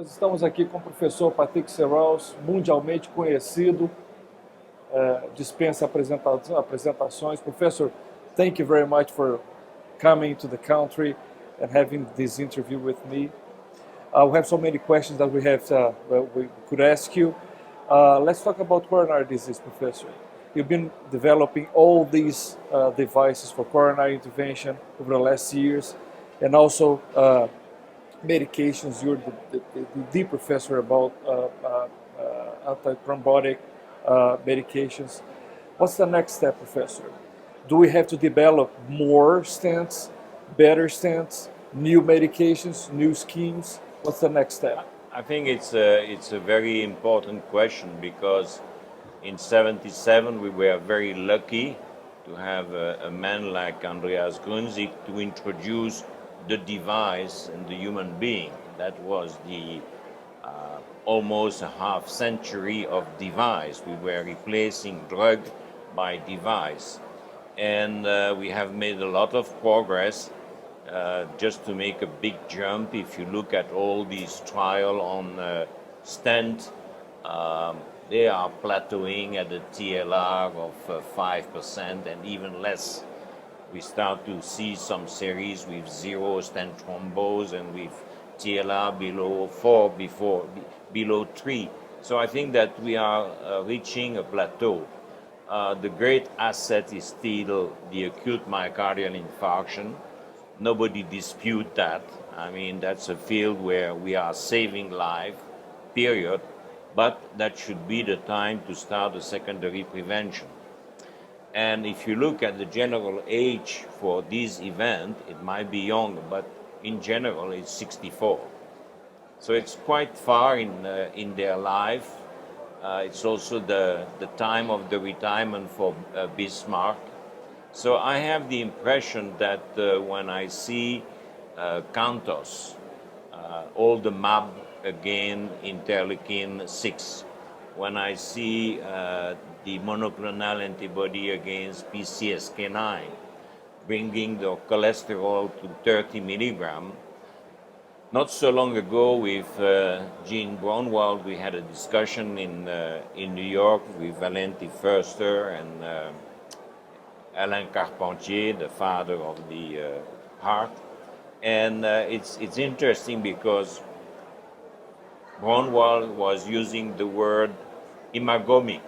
Nós estamos aqui com o professor Patrick Serruys, mundialmente conhecido, dispensa apresentações. Professor, thank you very much for coming to the country and having this interview with me. We have so many questions that we could ask you. Let's talk about coronary disease, Professor. You've been developing all these devices for coronary intervention over the last years, and also medications. You're the professor about antithrombotic medications. What's the next step, Professor? Do we have to develop more stents, better stents, new medications, new schemes? What's the next step? I think it's a very important question, because in '77 we were very lucky to have a man like Andreas Grünzig to introduce the device and the human being. That was the almost a half century of device. We were replacing drug by device, and we have made a lot of progress. Just to make a big jump, if you look at all these trials on stent, they are plateauing at a TLR of 5% and even less. We start to see some series with 0 stent thrombose and with TLR below 4, below 3. So I think that we are reaching a plateau. The great asset is still the acute myocardial infarction. Nobody disputes that. I mean, that's a field where we are saving life, period. But that should be the time to start a secondary prevention. And if you look at the general age for this event, it might be young, but in general it's 64. So it's quite far in their life. It's also the time of the retirement for Bismarck. So I have the impression that when I see Cantos, all the MAB again, interleukin 6, when I see the monoclonal antibody against PCSK9, bringing the cholesterol to 30 milligram. Not so long ago with Jean Braunwald, we had a discussion in New York with Valenti Förster and Alain Carpentier, the father of the heart. And it's interesting because Braunwald was using the word imagomic.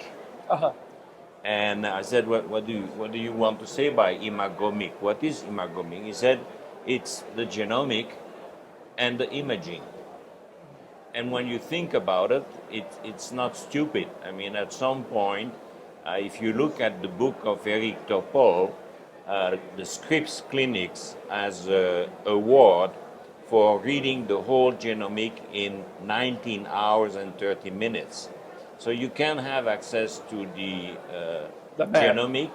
Uh-huh. And I said, what do you want to say by imagomic? What is imagomic? He said, it's the genomic and the imaging. And when you think about it, it's not stupid. I mean, at some point, if you look at the book of Eric Topol, the Scripps Clinics has an award for reading the whole genomic in 19 hours and 30 minutes. So you can have access to the genomic,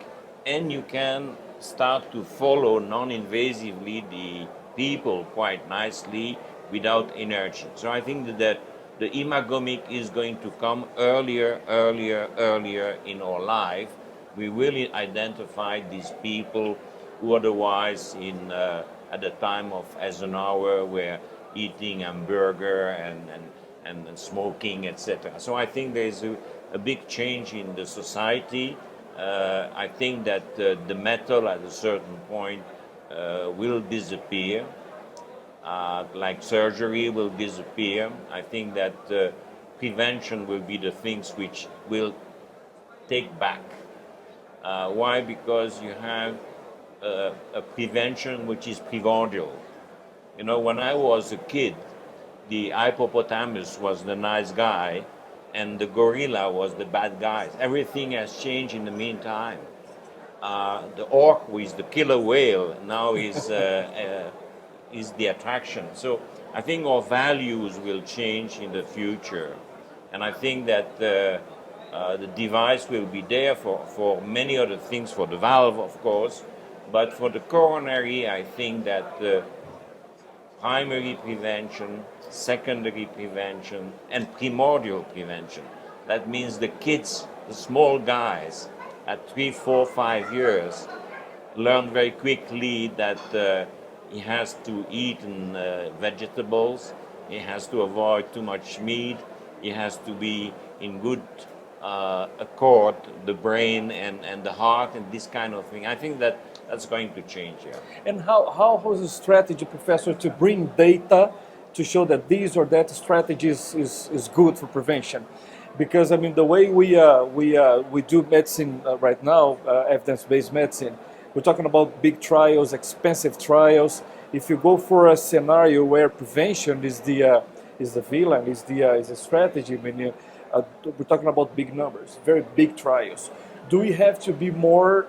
and you can start to follow non-invasively the people quite nicely without energy. So I think that the imagomic is going to come earlier in our life. We will identify these people who otherwise at the time of Eisenhower were eating hamburger and smoking, etc. So I think there's a big change in the society. I think that the metal at a certain point will disappear. Like surgery will disappear. I think that prevention will be the things which will take back. Why? Because you have a prevention which is primordial. You know, when I was a kid, the hippopotamus was the nice guy and the gorilla was the bad guy. Everything has changed in the meantime. The orc, who is the killer whale, now is the attraction. So I think our values will change in the future. And I think that the device will be there for many other things, for the valve, of course. But for the coronary, I think that primary prevention, secondary prevention, and primordial prevention. That means the kids, the small guys, at 3, 4, 5 years, learn very quickly that he has to eat vegetables, He has to avoid too much meat. He has to be in good accord, the brain and the heart and this kind of thing. I think that's going to change. Yeah. And how was the strategy, Professor, to bring data to show that these or that strategy is good for prevention? Because I mean, the way we do medicine right now, evidence-based medicine, we're talking about big trials, expensive trials. If you go for a scenario where prevention is the villain, is the strategy, I mean, we're talking about big numbers, very big trials. Do we have to be more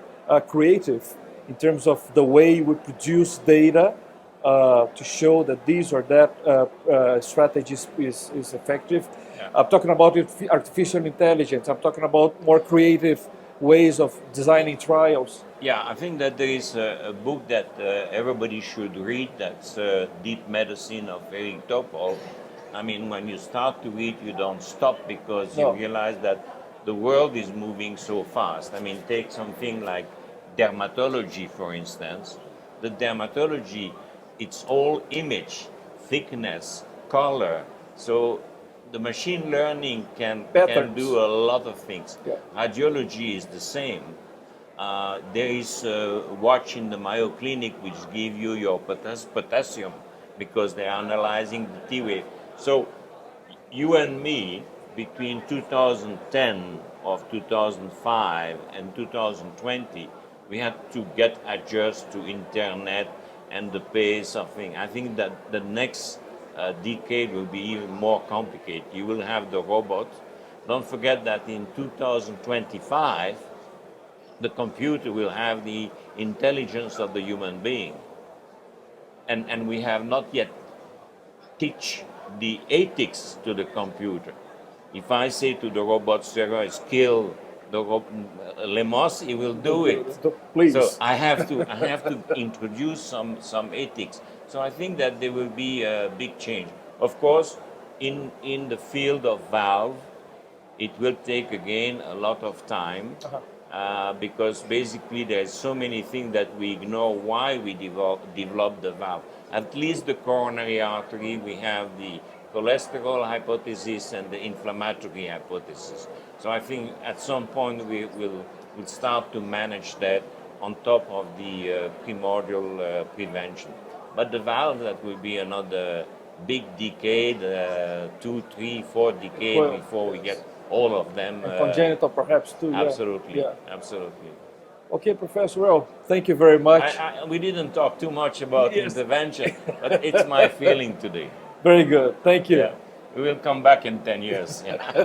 creative in terms of the way we produce data to show that these or that strategy is effective? Yeah. I'm talking about artificial intelligence. I'm talking about more creative ways of designing trials. Yeah, I think that there is a book that everybody should read. That's Deep Medicine of Eric Topol. I mean, when you start to read, you don't stop because you realize that the world is moving so fast. I mean, take something like dermatology, for instance. The dermatology, it's all image, thickness, color. So the machine learning can do a lot of things. Yeah. Radiology is the same. There is a watch in the Mayo Clinic which give you your potassium because they are analyzing the T wave. So you and me, between 2010 of 2005 and 2020, we had to get adjust to internet and the pace of things. I think that the next decade will be even more complicated. You will have the robot. Don't forget that in 2025, the computer will have the intelligence of the human being. And we have not yet teach the ethics to the computer. If I say to the robot, Serruys, kill the Lemos, he will do it. Please. So I have to introduce some ethics. So I think that there will be a big change. Of course, in the field of valve, it will take again a lot of time because basically there's so many things that we ignore why we develop the valve. At least the coronary artery, we have the cholesterol hypothesis and the inflammatory hypothesis. So I think at some point we will start to manage that on top of the primordial prevention. But the valve, that will be another big decade, 2, 3, 4 decades before we get all of them. And congenital perhaps too. Absolutely, Yeah. absolutely. Okay, Professor, well, thank you very much. We didn't talk too much about intervention, but it's my feeling today. Very good, thank you. Yeah. We will come back in 10 years. Yeah.